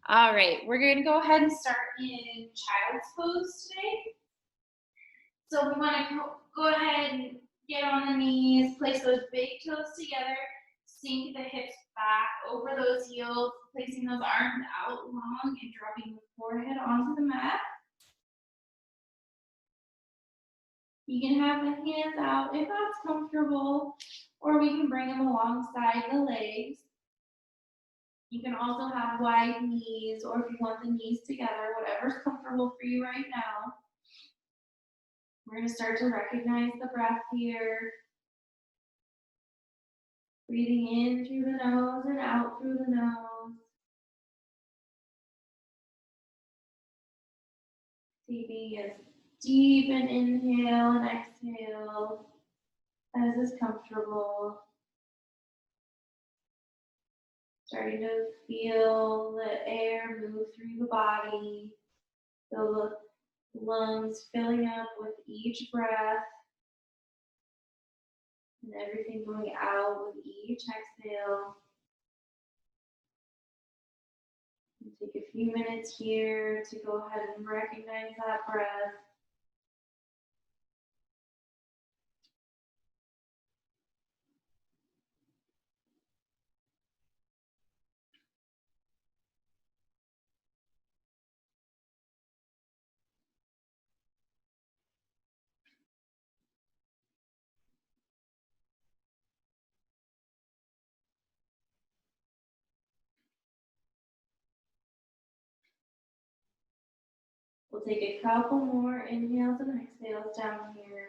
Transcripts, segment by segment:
All right, we're going to go ahead and start in child's pose today. So we want to go ahead and get on the knees, place those big toes together, sink the hips back over those heels, placing those arms out long and dropping the forehead onto the mat. You can have the hands out if that's comfortable, or we can bring them alongside the legs. You can also have wide knees, or if you want the knees together, whatever's comfortable for you right now. We're going to start to recognize the breath here. Breathing in through the nose and out through the nose. Taking a deep and inhale and exhale as is comfortable. Starting to feel the air move through the body. Feel the lungs filling up with each breath. And everything going out with each exhale. And take a few minutes here to go ahead and recognize that breath. We'll take a couple more inhales and exhales down here.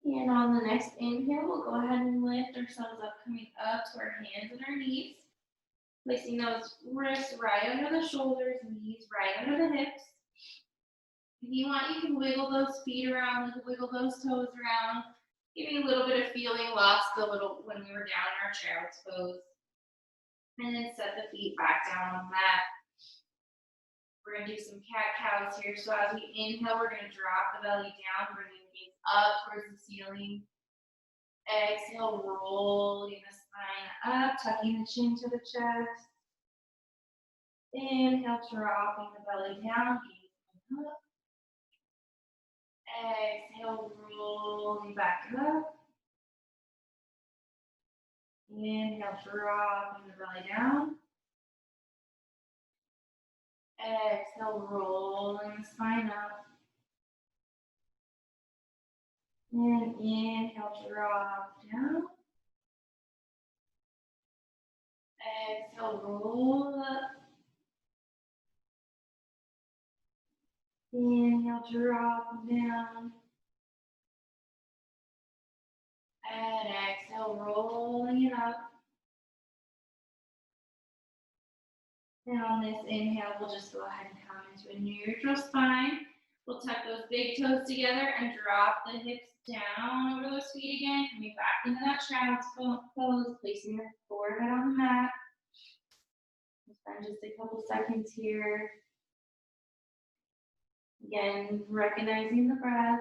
And on the next inhale, we'll go ahead and lift ourselves up, coming up to our hands and our knees. Placing those wrists right under the shoulders, knees right under the hips. If you want, you can wiggle those feet around, you can wiggle those toes around, giving a little bit of feeling lost a little when we were down in our child's pose. And then set the feet back down on the mat. We're going to do some cat-cows here. So as we inhale, we're going to drop the belly down, bringing the gaze up towards the ceiling. Exhale, rolling the spine up, tucking the chin to the chest. Inhale, dropping the belly down, gaze up. Exhale, rolling back up. Inhale, dropping the belly down. Exhale, rolling the spine up. And inhale, drop down. Exhale, roll up. Inhale, drop down. And exhale, rolling it up. And on this inhale, we'll just go ahead and come into a neutral spine. We'll tuck those big toes together and drop the hips down over those feet again. Coming back into that child's pose, placing your forehead on the mat. We'll spend just a couple seconds here. Again, recognizing the breath.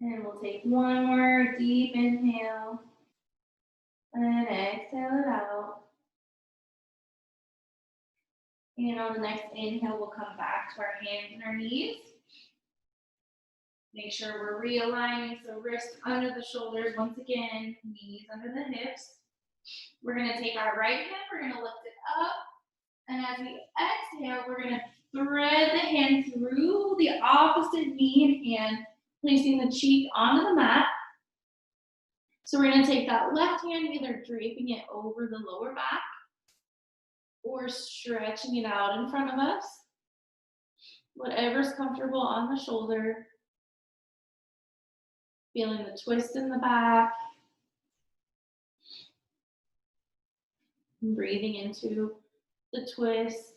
And we'll take one more deep inhale. And exhale it out. And on the next inhale, we'll come back to our hands and our knees. Make sure we're realigning, so wrists under the shoulders once again, knees under the hips. We're going to take our right hand, we're going to lift it up, and as we exhale, we're going to thread the hand through the opposite knee and hand, placing the cheek onto the mat. So we're going to take that left hand, either draping it over the lower back or stretching it out in front of us. Whatever's comfortable on the shoulder. Feeling the twist in the back. And breathing into the twist.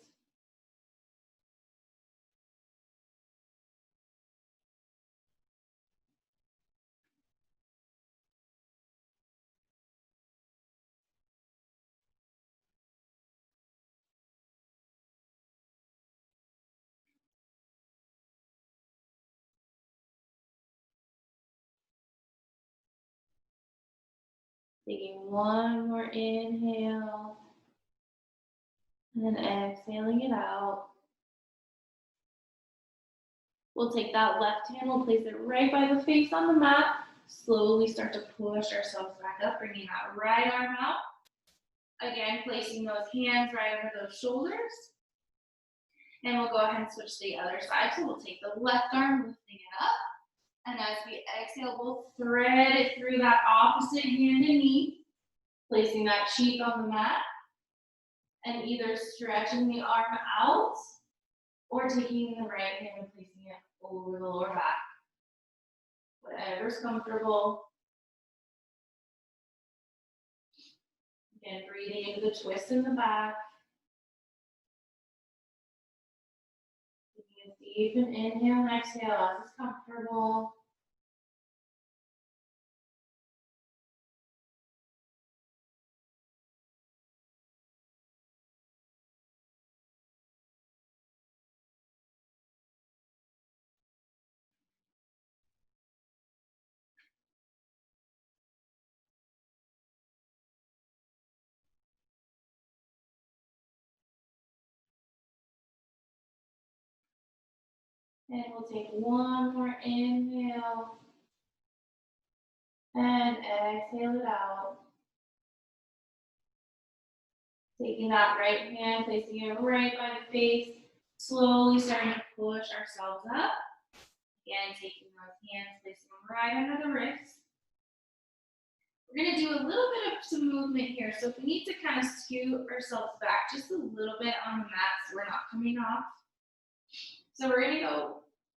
Taking one more inhale. And then exhaling it out. We'll take that left hand, we'll place it right by the face on the mat. Slowly start to push ourselves back up, bringing that right arm out. Again, placing those hands right over those shoulders. And we'll go ahead and switch to the other side. So we'll take the left arm, lifting it up. And as we exhale, we'll thread it through that opposite hand and knee, placing that cheek on the mat. And either stretching the arm out or taking the right hand and placing it over the lower back. Whatever's comfortable. Again, breathing into the twist in the back. Taking a deep inhale and exhale as is comfortable. And we'll take one more inhale. And exhale it out. Taking that right hand, placing it right by the face. Slowly starting to push ourselves up. Again, taking those hands, placing them right under the wrists. We're going to do a little bit of some movement here. So if we need to kind of scoot ourselves back just a little bit on the mat so we're not coming off. So we're going to go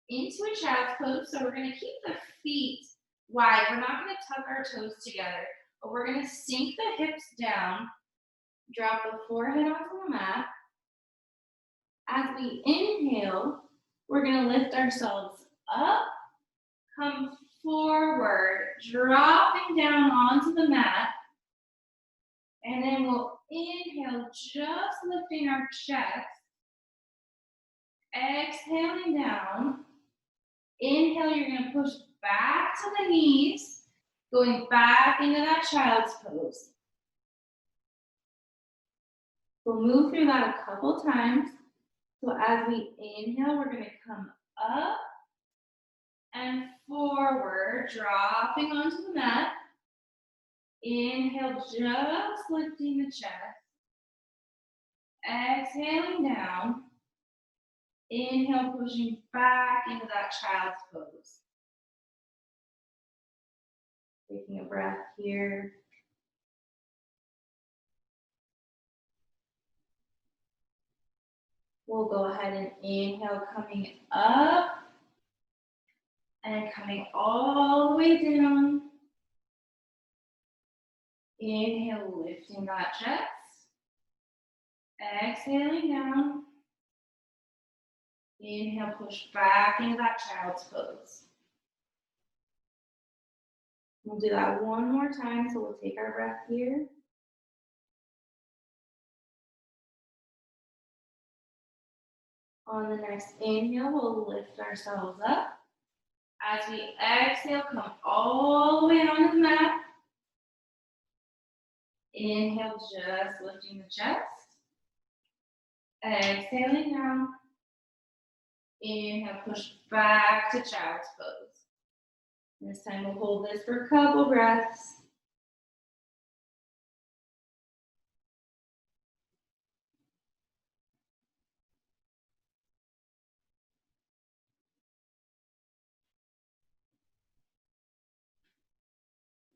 into a child's pose. So we're going to keep the feet wide. We're not going to tuck our toes together, but we're going to sink the hips down, drop the forehead onto the mat. As we inhale, we're going to lift ourselves up, come forward, dropping down onto the mat. And then we'll inhale, just lifting our chest. Exhaling down. Inhale, you're going to push back to the knees, going back into that child's pose. We'll move through that a couple times. So as we inhale, we're going to come up and forward, dropping onto the mat. Inhale, just lifting the chest. Exhaling down. Inhale, pushing back into that child's pose. Taking a breath here. We'll go ahead and inhale, coming up and coming all the way down. Inhale, lifting that chest. Exhaling down. Inhale, push back into that child's pose. We'll do that one more time, so we'll take our breath here. On the next inhale, we'll lift ourselves up. As we exhale, come all the way onto the mat. Inhale, just lifting the chest. Exhaling down. Inhale, push back to child's pose. And this time we'll hold this for a couple breaths.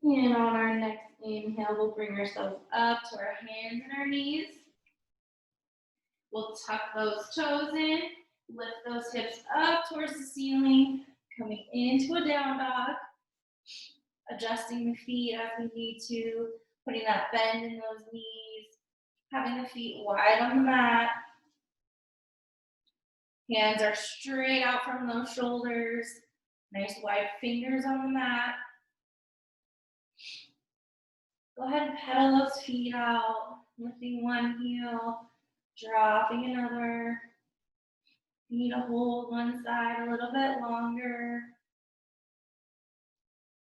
And on our next inhale, we'll bring ourselves up to our hands and our knees. We'll tuck those toes in, lift those hips up towards the ceiling, coming into a down dog, adjusting the feet as we need to, putting that bend in those knees, Having the feet wide on the mat. Hands are straight out from those shoulders. Nice wide fingers on the mat. Go ahead and pedal those feet out, lifting one heel, dropping another. You need to hold one side a little bit longer.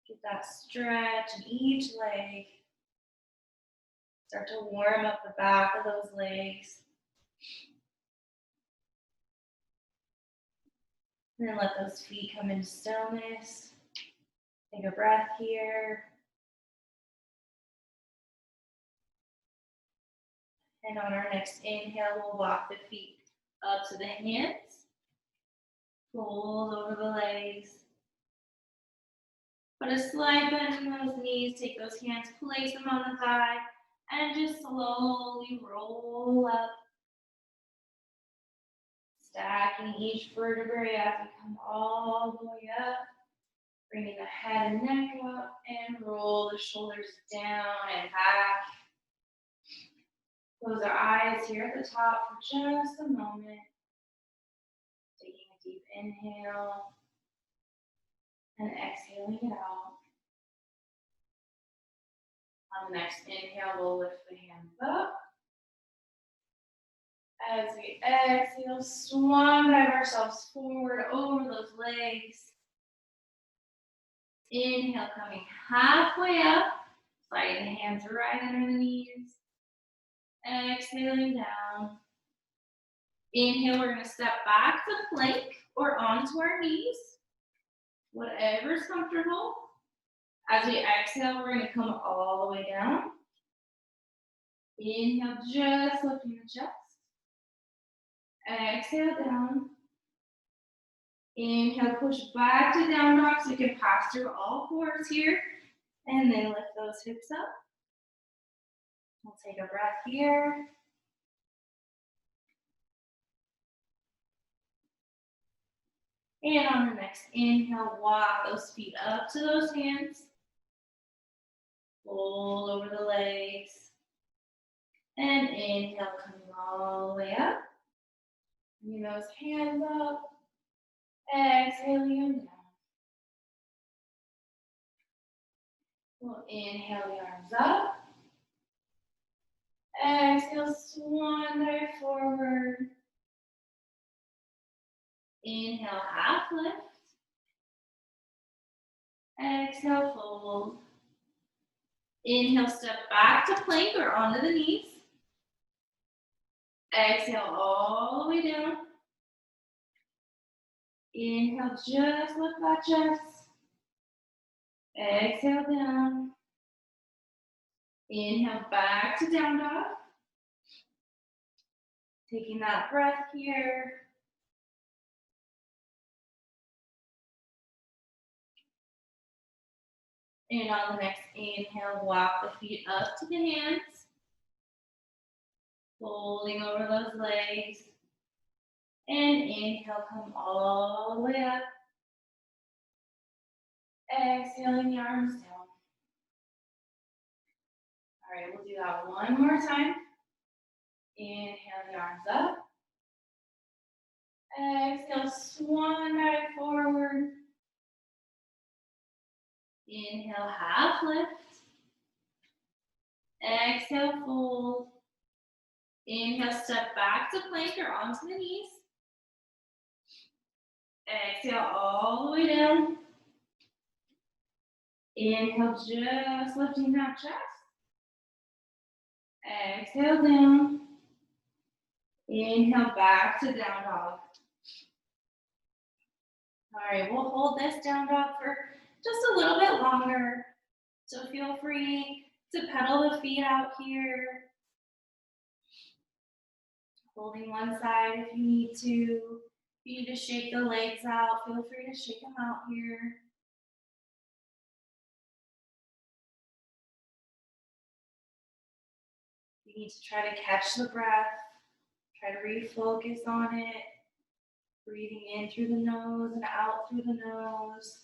Get that stretch in each leg. Start to warm up the back of those legs. And then let those feet come into stillness. Take a breath here. And on our next inhale, we'll walk the feet up to the hands. Fold over the legs. Put a slight bend in those knees. Take those hands, place them on the thigh, and just slowly roll up. Stacking each vertebrae as we come all the way up. Bringing the head and neck up and roll the shoulders down and back. Close our eyes here at the top for just a moment. Taking a deep inhale and exhaling it out. On the next inhale, we'll lift the hands up. As we exhale, swan dive ourselves forward over those legs. Inhale, coming halfway up, sliding the hands right under the knees. Exhaling down. Inhale, we're going to step back to plank or onto our knees, whatever's comfortable. As we exhale, we're going to come all the way down. Inhale, just lifting the chest. Exhale down. Inhale, push back to down dog so you can pass through all fours here. And then lift those hips up. We'll take a breath here. And on the next inhale, walk those feet up to those hands. Fold over the legs. And inhale, coming all the way up. Bring those hands up. Exhaling them down. We'll inhale the arms up. Exhale, swan dive forward. Inhale, half lift. Exhale, fold. Inhale, step back to plank or onto the knees. Exhale all the way down. Inhale, just lift that chest. Exhale down. Inhale, back to down dog. Taking that breath here. And on the next inhale, walk the feet up to the hands. Folding over those legs. And inhale, come all the way up. Exhaling the arms down. All right, we'll do that one more time. Inhale the arms up. Exhale, swan dive forward. Inhale, half lift. Exhale, fold. Inhale, step back to plank or onto the knees. Exhale all the way down. Inhale, just lifting that chest. Exhale down. Inhale, back to down dog. All right, we'll hold this down dog for just a little bit longer. So feel free to pedal the feet out here. Holding one side if you need to. If you need to shake the legs out, feel free to shake them out here. You need to try to catch the breath. Try to refocus on it. Breathing in through the nose and out through the nose.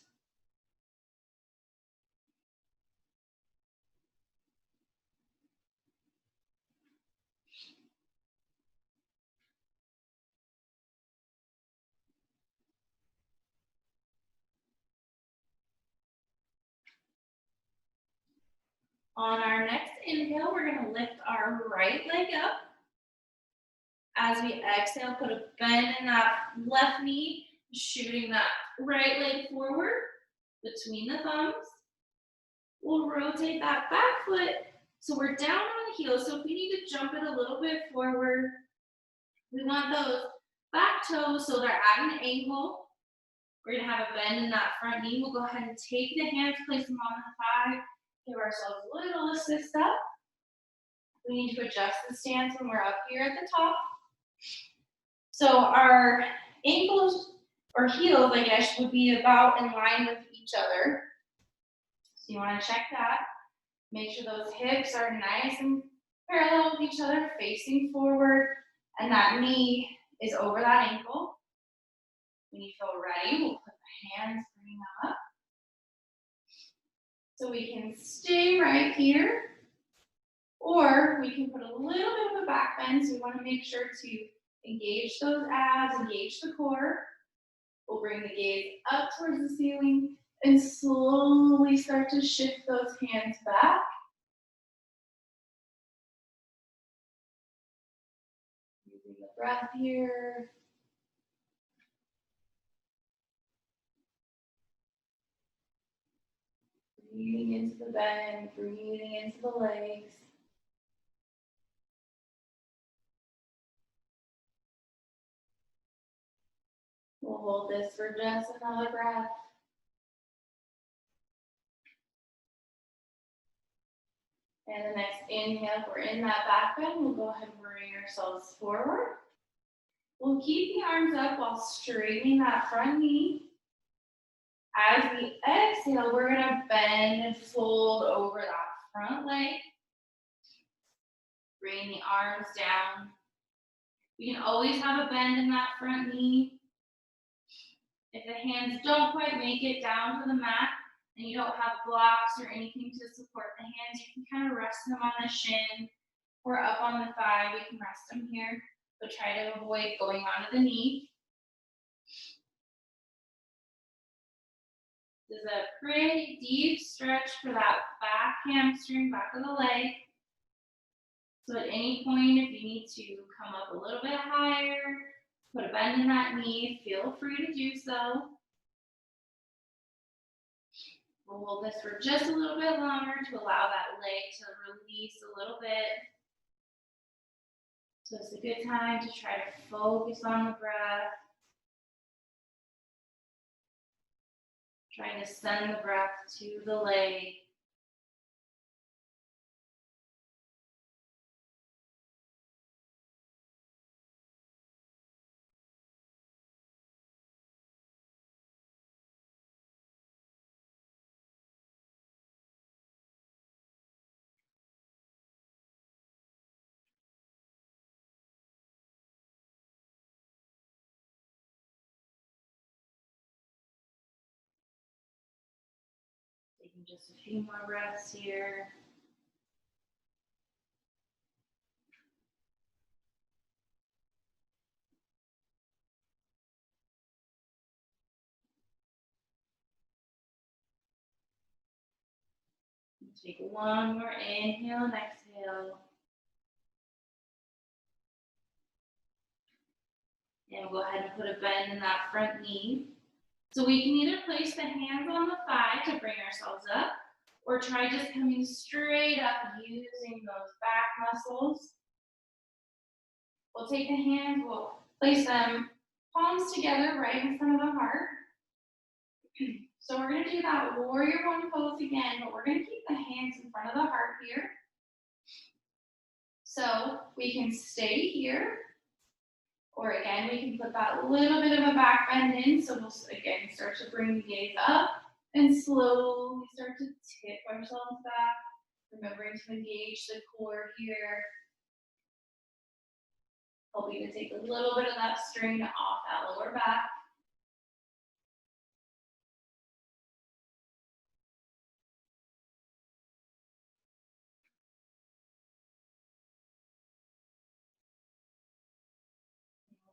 On our next inhale, we're gonna lift our right leg up. As we exhale, put a bend in that left knee, shooting that right leg forward between the thumbs. We'll rotate that back foot so we're down on the heels. So if we need to jump it a little bit forward, we want those back toes so they're at an angle. We're gonna have a bend in that front knee. We'll go ahead and take the hands, place them on the thigh, give ourselves a little assist up. We need to adjust the stance when we're up here at the top. So our ankles or heels, I guess, would be about in line with each other. So you want to check that. Make sure those hips are nice and parallel with each other, facing forward, and that knee is over that ankle. When you feel ready, we'll put the hands, bring them up. So we can stay right here, or we can put a little bit of a back bend. So we want to make sure to engage those abs, engage the core. We'll bring the gaze up towards the ceiling and slowly start to shift those hands back. Using the breath here. Breathing into the bend, breathing into the legs. We'll hold this for just another breath. And the next inhale, if we're in that back bend, we'll go ahead and bring ourselves forward. We'll keep the arms up while straightening that front knee. As we exhale, we're gonna bend and fold over that front leg. Bring the arms down. We can always have a bend in that front knee. If the hands don't quite make it down to the mat and you don't have blocks or anything to support the hands, you can kind of rest them on the shin or up on the thigh. We can rest them here, but try to avoid going onto the knee. This is a pretty deep stretch for that back hamstring, back of the leg. So at any point, if you need to come up a little bit higher, put a bend in that knee, feel free to do so. We'll hold this for just a little bit longer to allow that leg to release a little bit. So it's a good time to try to focus on the breath. Trying to send the breath to the leg. Taking just a few more breaths here. Take one more inhale and exhale. And we'll go ahead and put a bend in that front knee. So we can either place the hands on the thigh to bring ourselves up, or try just coming straight up using those back muscles. We'll take the hands, we'll place them palms together right in front of the heart. So we're gonna do that warrior one pose again, but we're gonna keep the hands in front of the heart here. So we can stay here, or again, we can put that little bit of a back bend in. So we'll again start to bring the gaze up and slowly start to tip ourselves back, remembering to engage the core here. Helping to take a little bit of that strain off that lower back.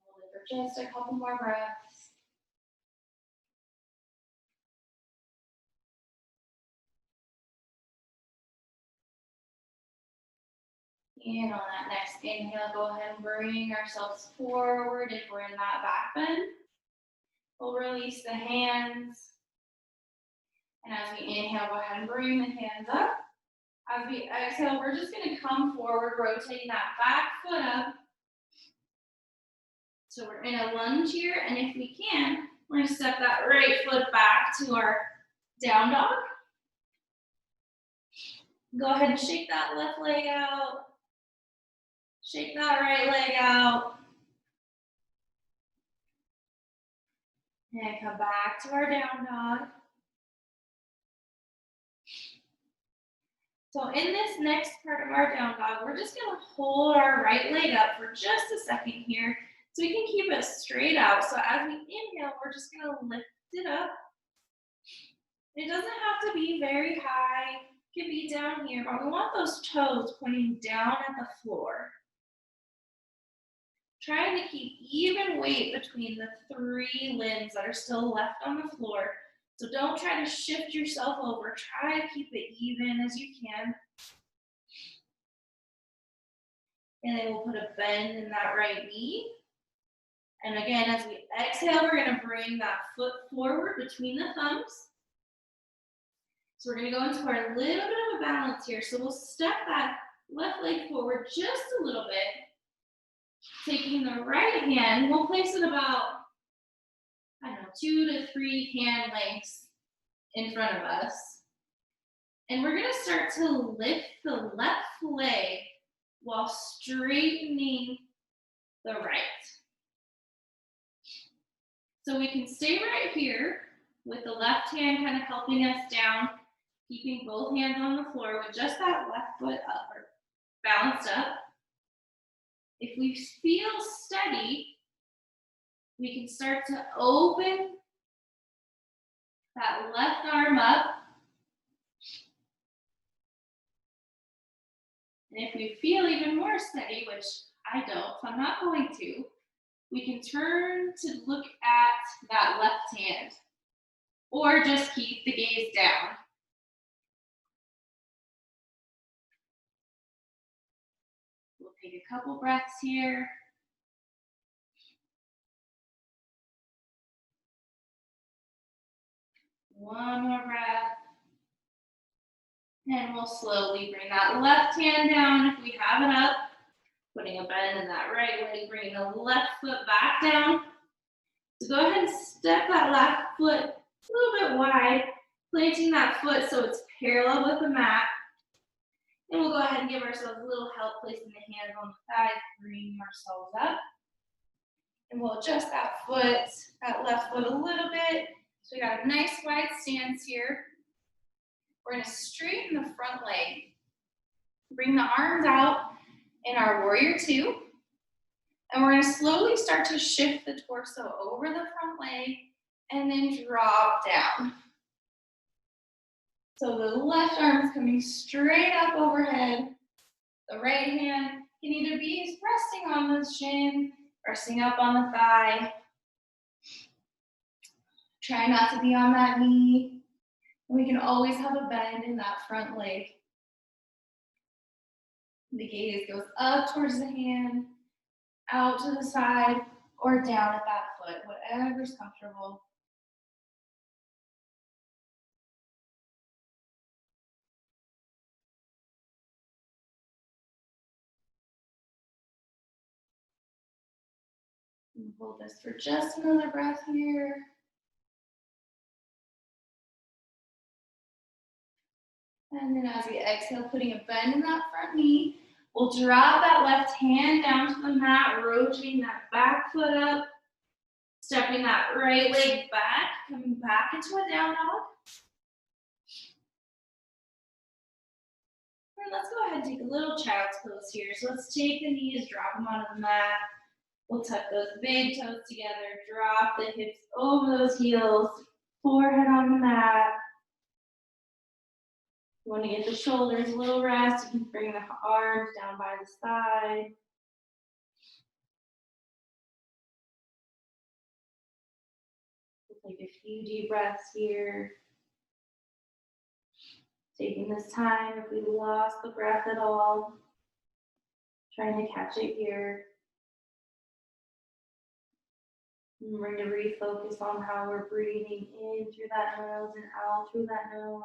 Hold it for just a couple more breaths. And on that next inhale, go ahead and bring ourselves forward if we're in that back bend. We'll release the hands. And as we inhale, go ahead and bring the hands up. As we exhale, we're just going to come forward, rotating that back foot up. So we're in a lunge here, and if we can, we're going to step that right foot back to our down dog. Go ahead and shake that left leg out. Shake that right leg out. And come back to our down dog. So in this next part of our down dog, we're just going to hold our right leg up for just a second here so we can keep it straight out. So as we inhale, we're just going to lift it up. It doesn't have to be very high. It can be down here, but we want those toes pointing down at the floor. Trying to keep even weight between the 3 limbs that are still left on the floor. So don't try to shift yourself over. Try to keep it even as you can. And then we'll put a bend in that right knee. And again, as we exhale, we're going to bring that foot forward between the thumbs. So we're going to go into our little bit of a balance here. So we'll step that left leg forward just a little bit. Taking the right hand, we'll place it about, 2 to 3 hand lengths in front of us. And we're going to start to lift the left leg while straightening the right. So we can stay right here with the left hand kind of helping us down, keeping both hands on the floor with just that left foot up or balanced up. If we feel steady, we can start to open that left arm up. And if we feel even more steady, which I don't, so I'm not going to, we can turn to look at that left hand or just keep the gaze down. We'll take a couple breaths here. One more breath. And we'll slowly bring that left hand down if we have it up. Putting a bend in that right leg, bringing the left foot back down. So go ahead and step that left foot a little bit wide, planting that foot so it's parallel with the mat. And we'll go ahead and give ourselves a little help placing the hands on the thighs, bringing ourselves up. And we'll adjust that foot, that left foot a little bit. So we got a nice wide stance here. We're going to straighten the front leg. Bring the arms out in our warrior 2. And we're going to slowly start to shift the torso over the front leg and then drop down. So the left arm is coming straight up overhead. The right hand can either be resting on the shin, resting up on the thigh. Try not to be on that knee. And we can always have a bend in that front leg. The gaze goes up towards the hand, out to the side, or down at that foot, whatever's comfortable. And hold this for just another breath here. And then as we exhale, putting a bend in that front knee, we'll drop that left hand down to the mat, rotating that back foot up, stepping that right leg back, coming back into a down dog. And let's go ahead and take a little child's pose here. So let's take the knees, drop them onto the mat. We'll tuck those big toes together, drop the hips over those heels, forehead on the mat. You want to get the shoulders a little rest. You can bring the arms down by the side. We'll take a few deep breaths here. Taking this time if we lost the breath at all. Trying to catch it here. Remember to refocus on how we're breathing in through that nose and out through that nose.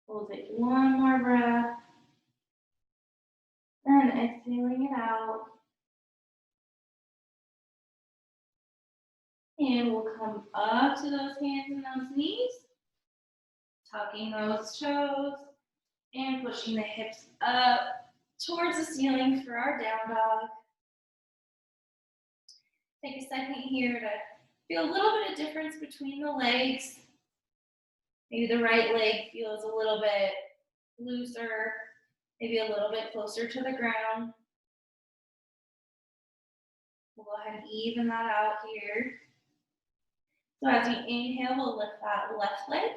We'll take one more breath. And exhaling it out. And we'll come up to those hands and those knees. Tucking those toes. And pushing the hips up towards the ceiling for our down dog. Take a second here to feel a little bit of difference between the legs. Maybe the right leg feels a little bit looser, maybe a little bit closer to the ground. We'll go ahead and even that out here. So as we inhale, we'll lift that left leg.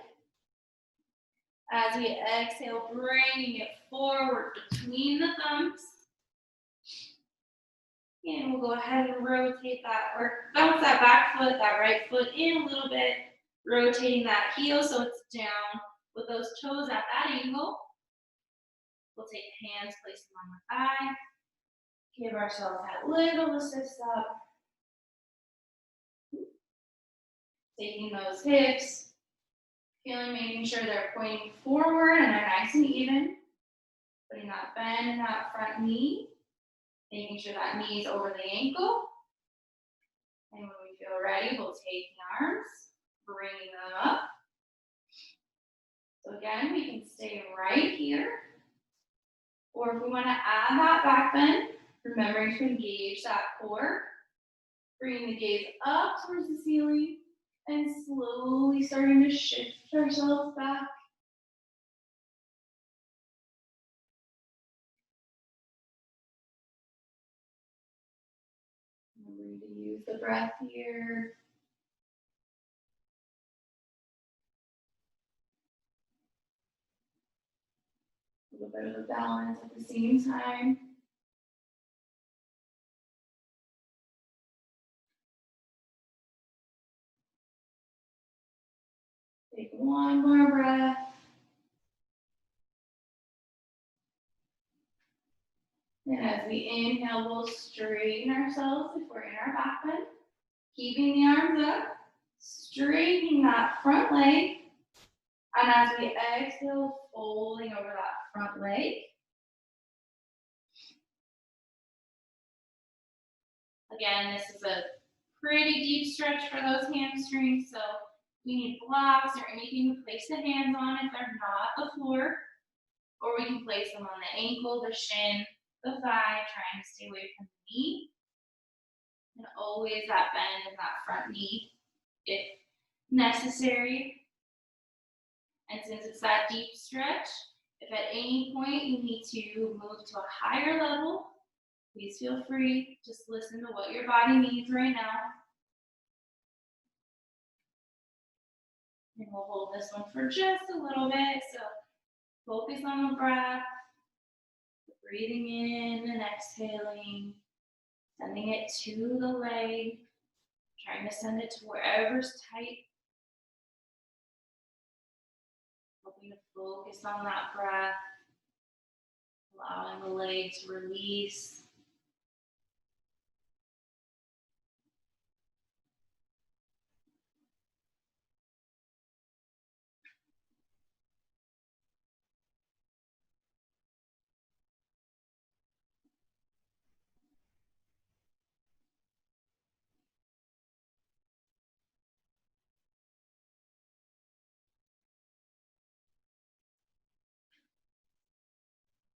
As we exhale, bringing it forward between the thumbs. And we'll go ahead and rotate that, or bounce that back foot, that right foot in a little bit, rotating that heel so it's down with those toes at that angle. We'll take hands, place them on the thigh. Give ourselves that little assist up. Taking those hips, feeling, making sure they're pointing forward and they're nice and even. Putting that bend in that front knee. Making sure that knee is over the ankle. And when we feel ready, we'll take the arms, bringing them up. So again, we can stay right here. Or if we want to add that back bend, remembering to engage that core. Bringing the gaze up towards the ceiling and slowly starting to shift ourselves back. Remember to use the breath here. A little bit of a balance at the same time. Take one more breath. And as we inhale, we'll straighten ourselves if we're in our back bend. Keeping the arms up, straightening that front leg. And as we exhale, folding over that front leg. Again, this is a pretty deep stretch for those hamstrings, so we need blocks or anything to place the hands on if they're not the floor, or we can place them on the ankle, the shin, the thigh, trying to stay away from the knee. And always that bend in that front knee if necessary. And since it's that deep stretch, if at any point you need to move to a higher level, please feel free. Just listen to what your body needs right now. And we'll hold this one for just a little bit. So focus on the breath, breathing in and exhaling, sending it to the leg, trying to send it to wherever's tight. Hoping to focus on that breath, allowing the leg to release.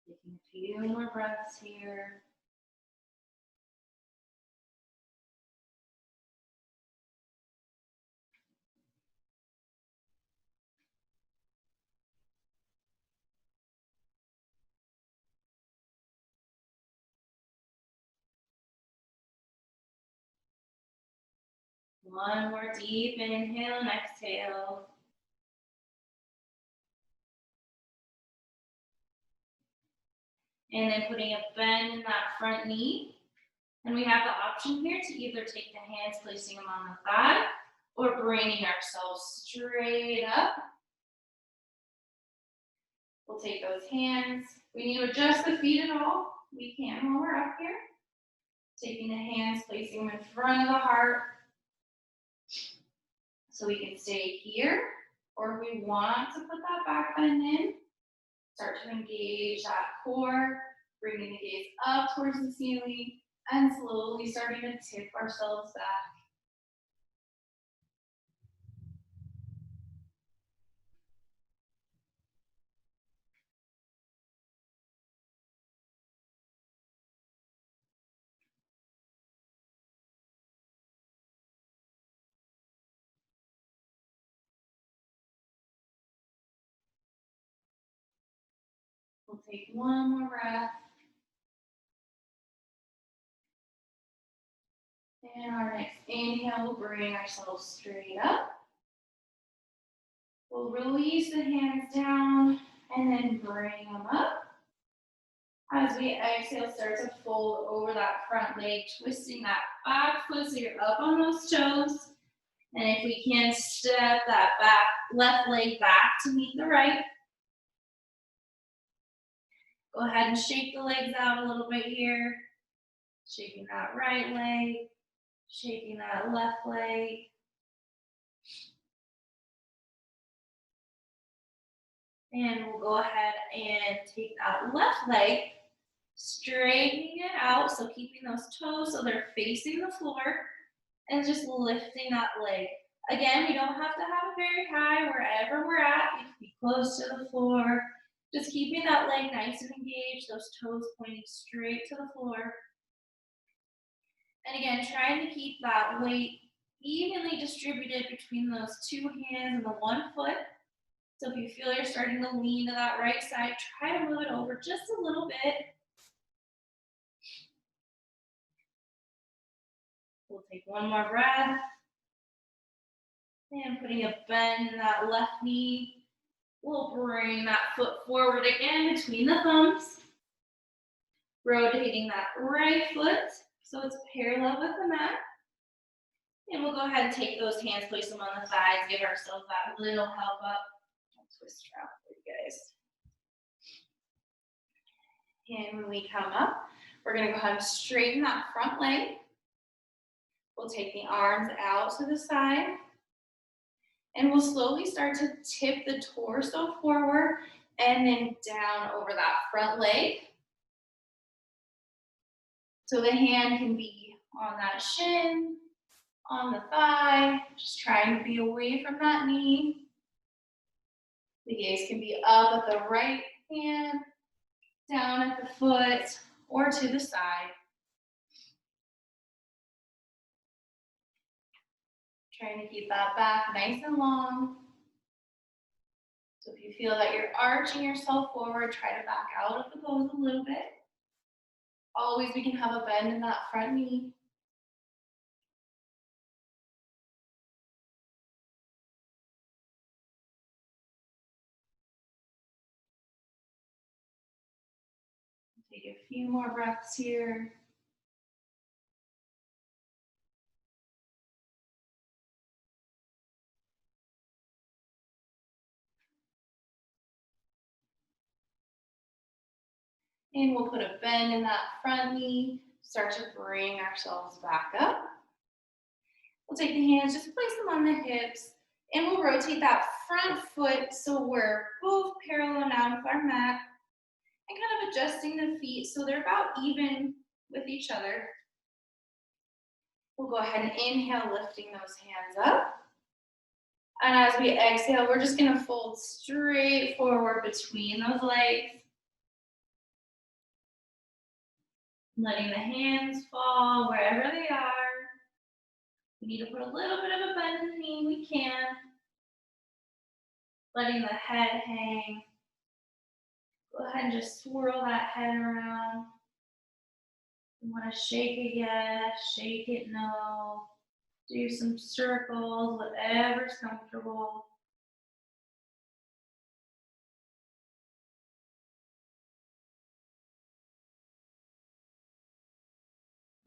Taking a few more breaths here. One more deep inhale and exhale. And then putting a bend in that front knee. And we have the option here to either take the hands, placing them on the thigh, or bringing ourselves straight up. We'll take those hands. We need to adjust the feet at all. We can while we're up here. Taking the hands, placing them in front of the heart. So we can stay here, or if we want to put that back bend in, start to engage that core, bringing the gaze up towards the ceiling, and slowly starting to tip ourselves back. We'll take one more breath. And our next inhale, we'll bring ourselves straight up. We'll release the hands down and then bring them up. As we exhale, start to fold over that front leg, twisting that back foot so you're up on those toes. And if we can, step that back left leg back to meet the right. Go ahead and shake the legs out a little bit here. Shaking that right leg, shaking that left leg. And we'll go ahead and take that left leg, straightening it out, so keeping those toes so they're facing the floor, and just lifting that leg. Again, we don't have to have it very high. Wherever we're at, you can be close to the floor. Just keeping that leg nice and engaged, those toes pointing straight to the floor. And again, trying to keep that weight evenly distributed between those two hands and the one foot. So if you feel you're starting to lean to that right side, try to move it over just a little bit. We'll take one more breath. And putting a bend in that left knee. We'll bring that foot forward again between the thumbs. Rotating that right foot so it's parallel with the mat. And we'll go ahead and take those hands, place them on the thighs, give ourselves that little help up. I'll twist around for you guys. And when we come up, we're gonna go ahead and straighten that front leg. We'll take the arms out to the side. And we'll slowly start to tip the torso forward and then down over that front leg. So the hand can be on that shin, on the thigh, just trying to be away from that knee. The gaze can be up at the right hand, down at the foot, or to the side. Trying to keep that back nice and long. So if you feel that you're arching yourself forward, try to back out of the pose a little bit. Always we can have a bend in that front knee. Take a few more breaths here. And we'll put a bend in that front knee, start to bring ourselves back up. We'll take the hands, just place them on the hips, and we'll rotate that front foot so we're both parallel now with our mat, and kind of adjusting the feet so they're about even with each other. We'll go ahead and inhale, lifting those hands up. And as we exhale, we're just gonna fold straight forward between those legs. Letting the hands fall wherever they are. We need to put a little bit of a bend in the knee, we can. Letting the head hang. Go ahead and just swirl that head around. You want to shake it yes, shake it no. Do some circles, whatever's comfortable.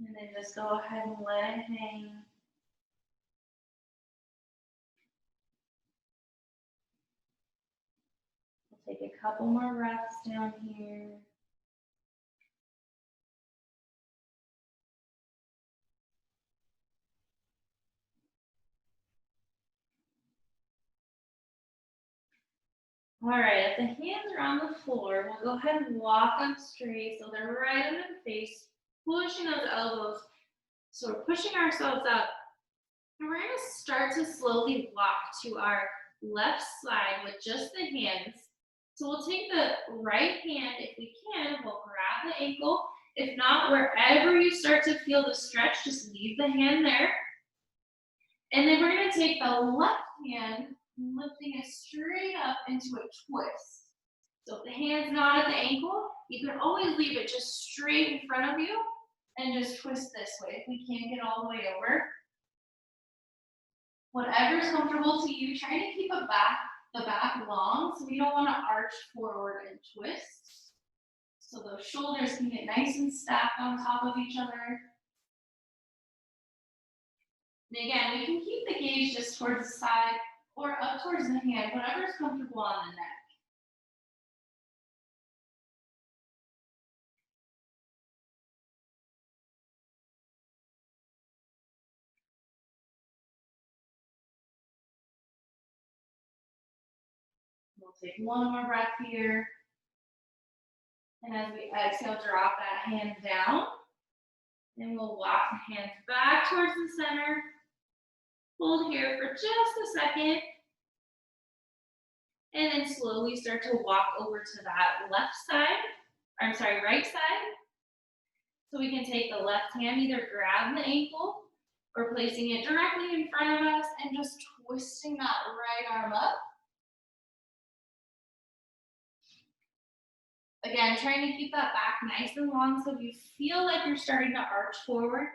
And then just go ahead and let it hang. We'll take a couple more breaths down here. All right, if the hands are on the floor, we'll go ahead and walk up straight so they're right under the face, pushing those elbows. So we're pushing ourselves up. And we're going to start to slowly walk to our left side with just the hands. So we'll take the right hand, if we can, we'll grab the ankle. If not, wherever you start to feel the stretch, just leave the hand there. And then we're going to take the left hand, lifting it straight up into a twist. So if the hand's not at the ankle, you can always leave it just straight in front of you and just twist this way if we can't get all the way over. Whatever's comfortable to you, trying to keep the back long so we don't want to arch forward and twist. So those shoulders can get nice and stacked on top of each other. And again, we can keep the gaze just towards the side or up towards the hand, whatever's comfortable on the neck. We'll take one more breath here. And as we exhale, drop that hand down. Then we'll walk the hands back towards the center. Hold here for just a second. And then slowly start to walk over to that right side. So we can take the left hand, either grab the ankle or placing it directly in front of us and just twisting that right arm up. Again, trying to keep that back nice and long, so if you feel like you're starting to arch forward,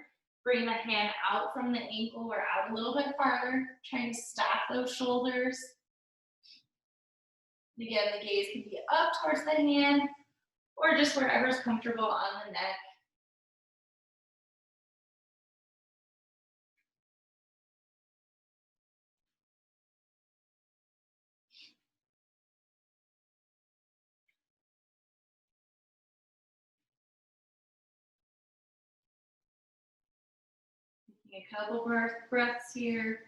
bring the hand out from the ankle or out a little bit farther, trying to stack those shoulders. Again, the gaze can be up towards the hand or just wherever's comfortable on the neck. Taking a couple breaths here.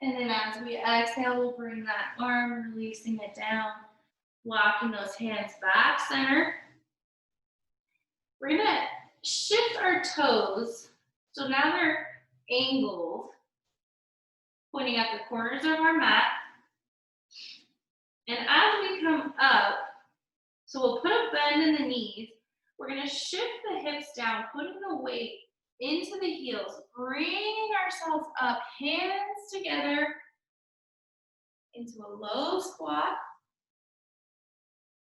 And then as we exhale, we'll bring that arm, releasing it down, walking those hands back center. We're gonna shift our toes. So now they're angled, pointing at the corners of our mat. And as we come up, so we'll put a bend in the knees. We're gonna shift the hips down, putting the weight into the heels, bringing ourselves up, hands together into a low squat.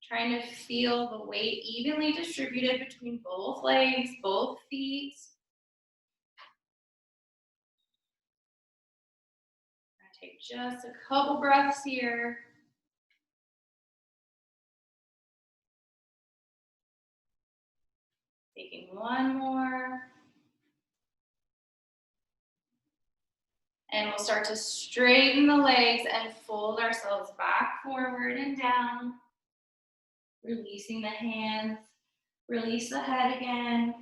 Trying to feel the weight evenly distributed between both legs, both feet. Take just a couple breaths here. Taking one more. And we'll start to straighten the legs and fold ourselves back forward and down. Releasing the hands. Release the head again.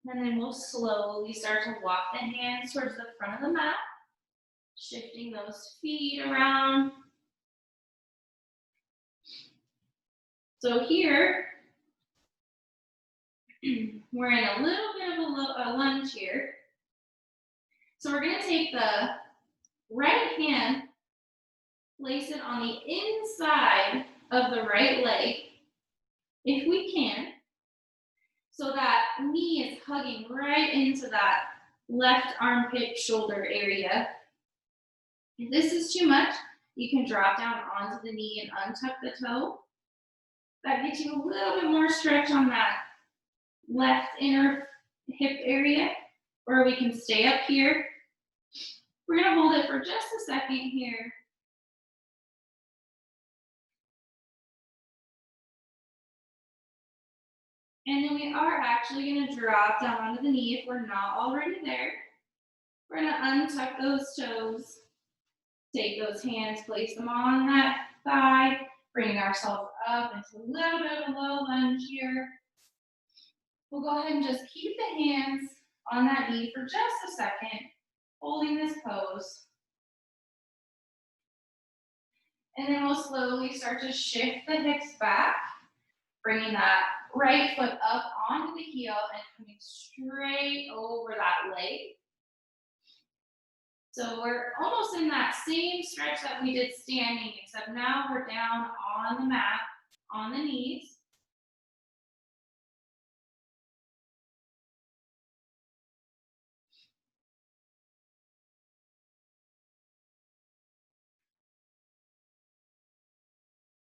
And then we'll slowly start to walk the hands towards the front of the mat. Shifting those feet around. So here, we're in a little bit of a lunge here. So we're going to take the right hand, place it on the inside of the right leg, if we can, so that knee is hugging right into that left armpit shoulder area. If this is too much, you can drop down onto the knee and untuck the toe. That gets you a little bit more stretch on that left inner hip area. or we can stay up here. We're gonna hold it for just a second here. And then we are actually gonna drop down onto the knee if we're not already there. We're gonna untuck those toes, take those hands, place them on that thigh, bringing ourselves up into a little bit of a low lunge here. We'll go ahead and just keep the hands on that knee for just a second, holding this pose. And then we'll slowly start to shift the hips back, bringing that right foot up onto the heel and coming straight over that leg. So we're almost in that same stretch that we did standing, except now we're down on the mat, on the knees.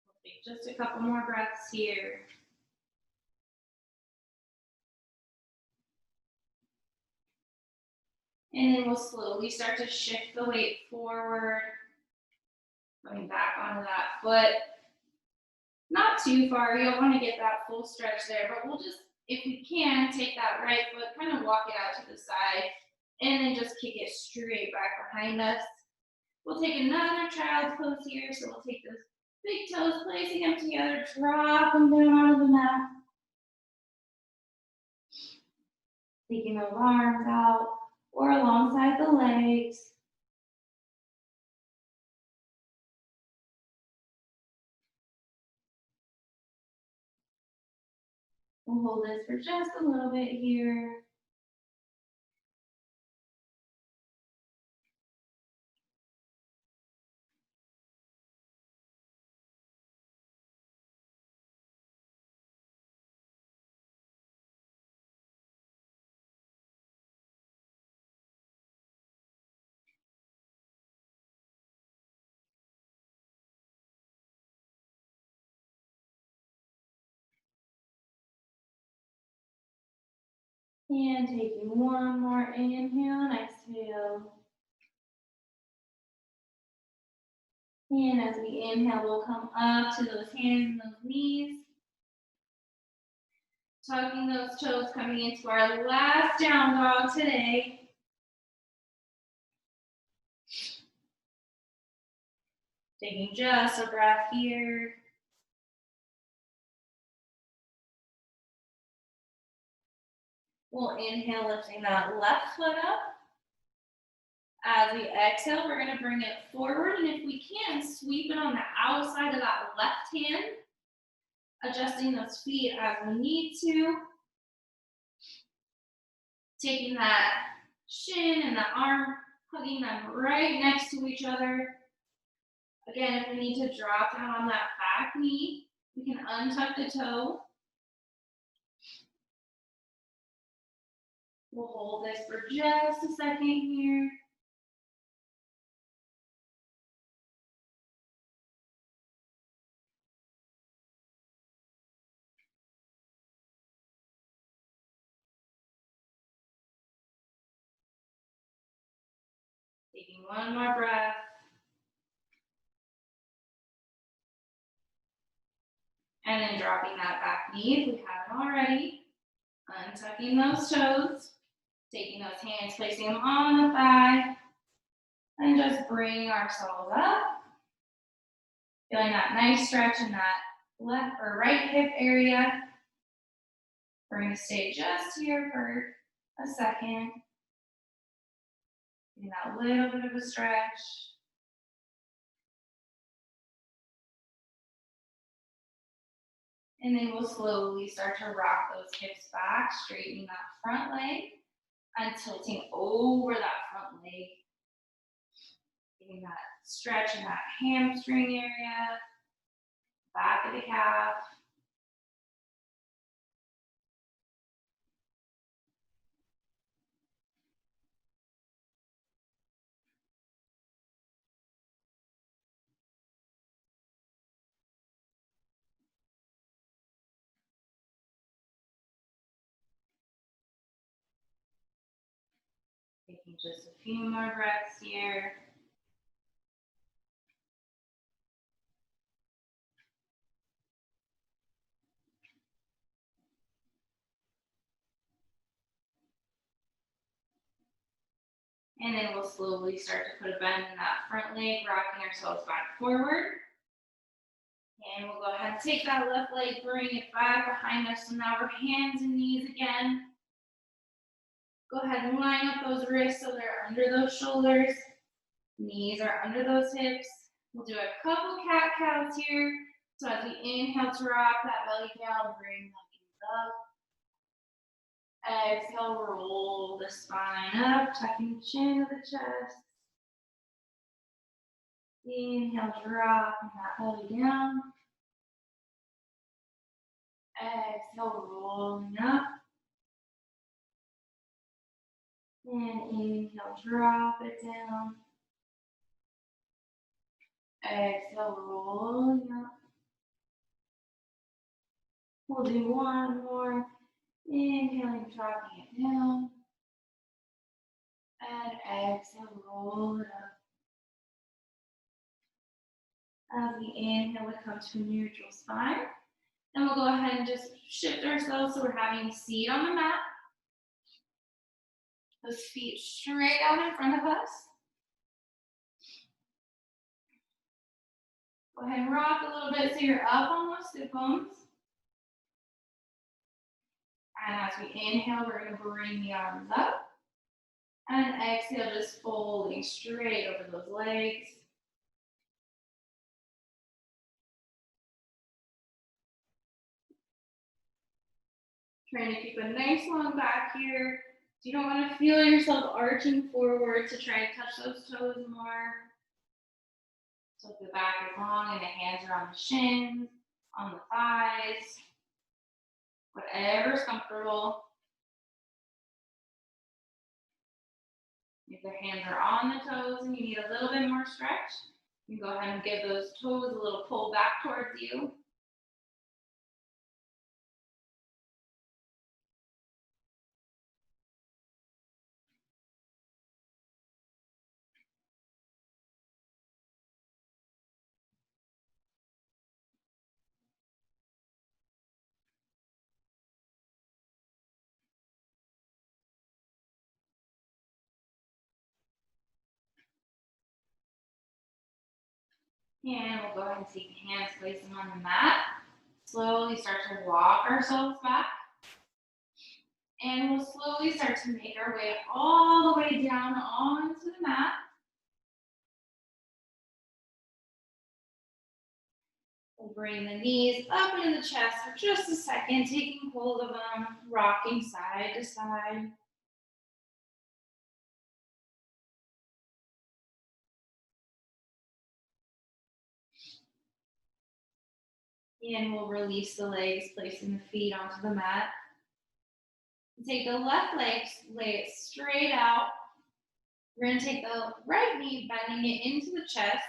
We'll take just a couple more breaths here. And then we'll slowly start to shift the weight forward, going back onto that foot. Not too far, you don't want to get that full stretch there, but we'll just, if we can, take that right foot, kind of walk it out to the side, and then just kick it straight back behind us. We'll take another child's pose here, so we'll take those big toes, placing them together, drop them down onto the mat. Taking those arms out or alongside the legs. We'll hold this for just a little bit here. And taking one more inhale and exhale. And as we inhale, we'll come up to those hands and those knees. Tucking those toes, coming into our last down dog today. Taking just a breath here. We'll inhale, lifting that left foot up. As we exhale, we're going to bring it forward, and if we can, sweep it on the outside of that left hand, adjusting those feet as we need to. Taking that shin and the arm, hugging them right next to each other. Again, if we need to drop down on that back knee, we can untuck the toe. We'll hold this for just a second here. Taking one more breath. And then dropping that back knee if we haven't already. Untucking those toes. Taking those hands, placing them on the thigh. And just bringing ourselves up. Feeling that nice stretch in that left or right hip area. We're going to stay just here for a second. Getting that little bit of a stretch. And then we'll slowly start to rock those hips back, straightening that front leg and tilting over that front leg. Getting that stretch in that hamstring area, back of the calf. Taking just a few more breaths here. And then we'll slowly start to put a bend in that front leg, rocking ourselves back forward. And we'll go ahead and take that left leg, bring it back behind us. So now we're hands and knees again. Go ahead and line up those wrists so they're under those shoulders. Knees are under those hips. We'll do a couple cat-cows here. So as we inhale to rock that belly down, bring that gaze up. Exhale, roll the spine up, tucking the chin to the chest. Inhale, drop that belly down. Exhale, rolling up. And inhale, drop it down. Exhale, rolling up. We'll do one more. Inhaling, dropping it down. And exhale, roll it up. As we inhale, we come to a neutral spine. And we'll go ahead and just shift ourselves so we're having a seat on the mat. Those feet straight out in front of us. Go ahead and rock a little bit so you're up on those sit bones. And as we inhale, we're going to bring the arms up. And exhale, just folding straight over those legs. Trying to keep a nice long back here. So you don't want to feel yourself arching forward to try to touch those toes more. So if the back is long and the hands are on the shins, on the thighs, whatever's comfortable. If the hands are on the toes and you need a little bit more stretch, you can go ahead and give those toes a little pull back towards you. And we'll go ahead and take the hands, place them on the mat. Slowly start to walk ourselves back. And we'll slowly start to make our way all the way down onto the mat. We'll bring the knees up into the chest for just a second, taking hold of them, rocking side to side. And we'll release the legs, placing the feet onto the mat. Take the left leg, lay it straight out. We're going to take the right knee, bending it into the chest.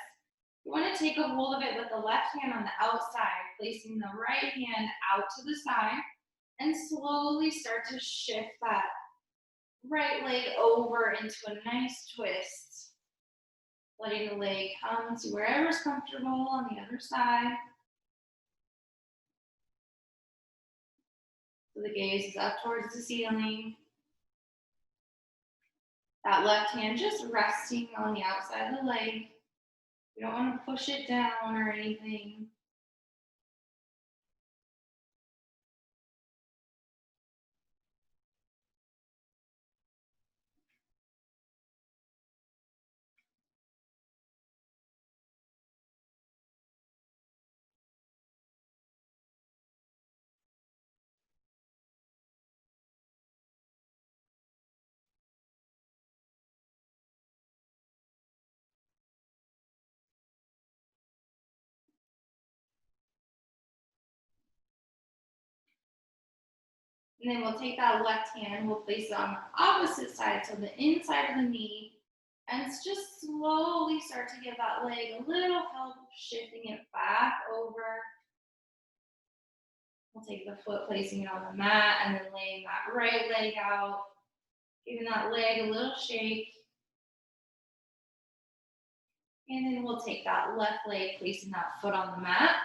You want to take a hold of it with the left hand on the outside, placing the right hand out to the side, and slowly start to shift that right leg over into a nice twist. Letting the leg come to wherever's comfortable on the other side. So the gaze is up towards the ceiling. That left hand just resting on the outside of the leg. You don't want to push it down or anything. And then we'll take that left hand, we'll place it on the opposite side, so the inside of the knee, and just slowly start to give that leg a little help shifting it back over. We'll take the foot, placing it on the mat, and then laying that right leg out. Giving that leg a little shake. And then we'll take that left leg, placing that foot on the mat.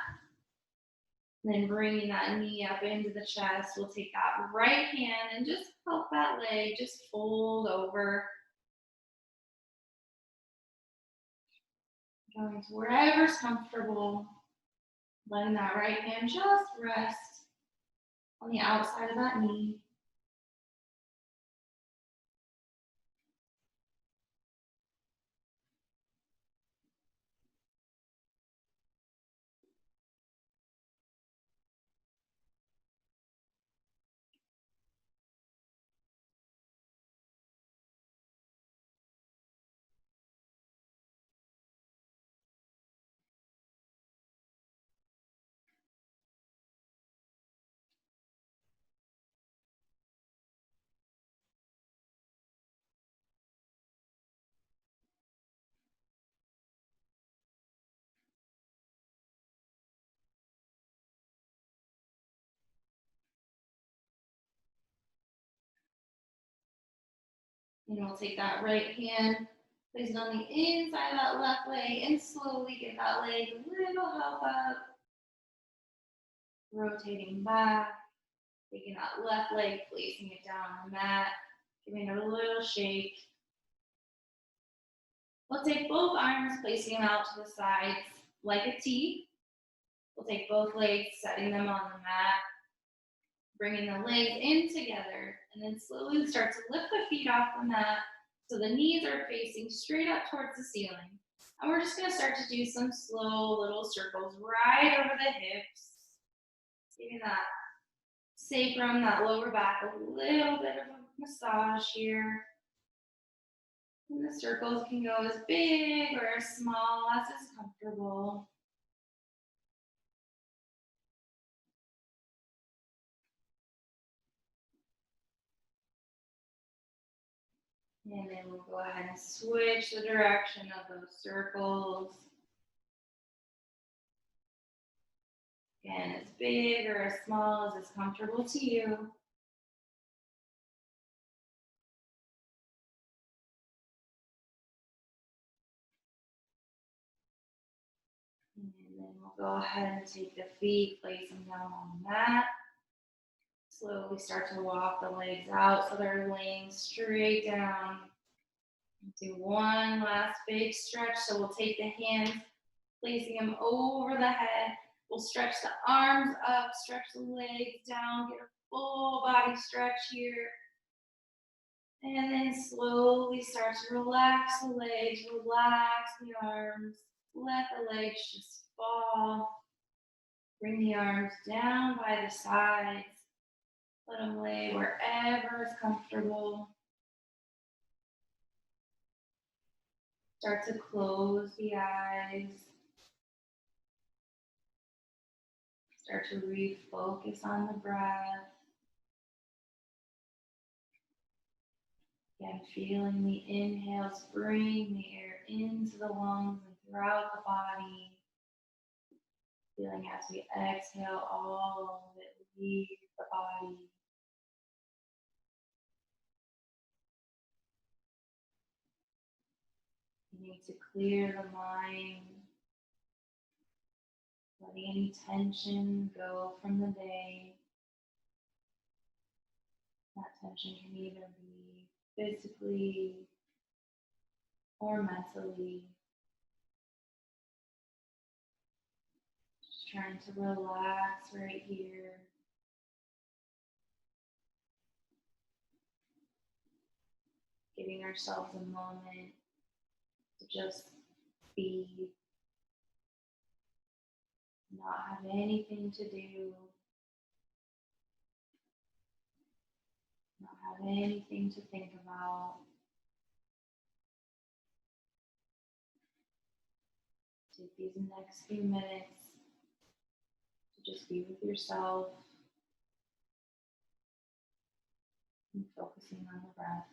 Then bringing that knee up into the chest. We'll take that right hand and just help that leg just fold over. Going to wherever's comfortable. Letting that right hand just rest on the outside of that knee. And we'll take that right hand, place it on the inside of that left leg, and slowly get that leg a little help up. Rotating back, taking that left leg, placing it down on the mat, giving it a little shake. We'll take both arms, placing them out to the sides like a T. We'll take both legs, setting them on the mat, bringing the legs in together, and then slowly start to lift the feet off the mat so the knees are facing straight up towards the ceiling. And we're just going to start to do some slow little circles right over the hips, giving that sacrum, that lower back, a little bit of a massage here. And the circles can go as big or as small as is comfortable. And then we'll go ahead and switch the direction of those circles. Again, as big or as small as is comfortable to you. And then we'll go ahead and take the feet, place them down on the mat. Slowly start to walk the legs out so they're laying straight down. Do one last big stretch. So we'll take the hands, placing them over the head. We'll stretch the arms up, stretch the legs down, get a full body stretch here. And then slowly start to relax the legs, relax the arms. Let the legs just fall. Bring the arms down by the sides. Let them lay wherever is comfortable. Start to close the eyes. Start to refocus on the breath. Again, feeling the inhales bring the air into the lungs and throughout the body. Feeling as we exhale, all of it leave the body. You need to clear the mind, letting any tension go from the day. That tension can either be physically or mentally. Just trying to relax right here. Giving ourselves a moment to just be, not have anything to do, not have anything to think about. Take these next few minutes to just be with yourself and focusing on the breath.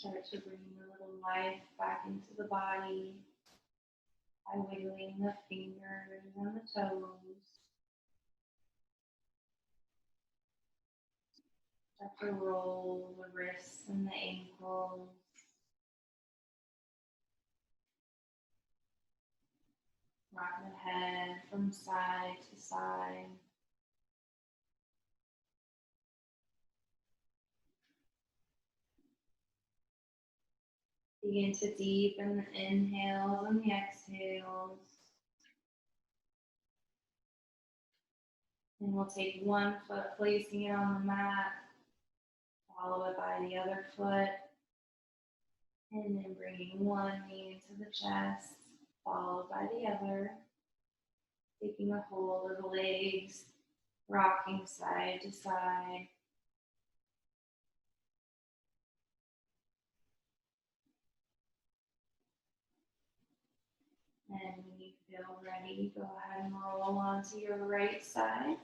Start to bring a little life back into the body by wiggling the fingers and the toes. Start to roll the wrists and the ankles. Rock the head from side to side. Begin to deepen the inhales and the exhales. And we'll take one foot, placing it on the mat, follow it by the other foot, and then bringing one knee into the chest, followed by the other, taking a hold of the legs, rocking side to side. And when you feel ready, go ahead and roll onto your right side.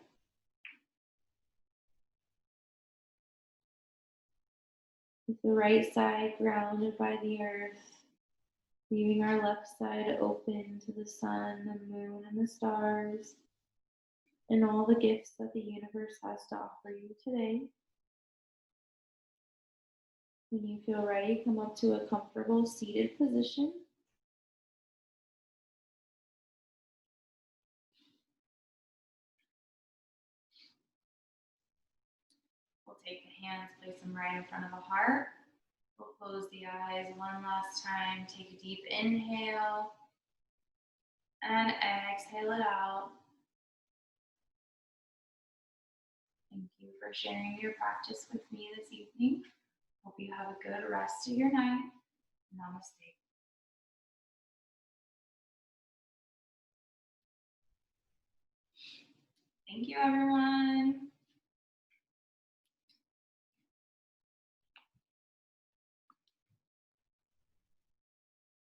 With the right side grounded by the earth, leaving our left side open to the sun, the moon, and the stars, and all the gifts that the universe has to offer you today. When you feel ready, come up to a comfortable seated position. We'll take the hands, place them right in front of the heart. We'll close the eyes one last time. Take a deep inhale and exhale it out. Thank you for sharing your practice with me this evening. Hope you have a good rest of your night. Namaste. Thank you, everyone.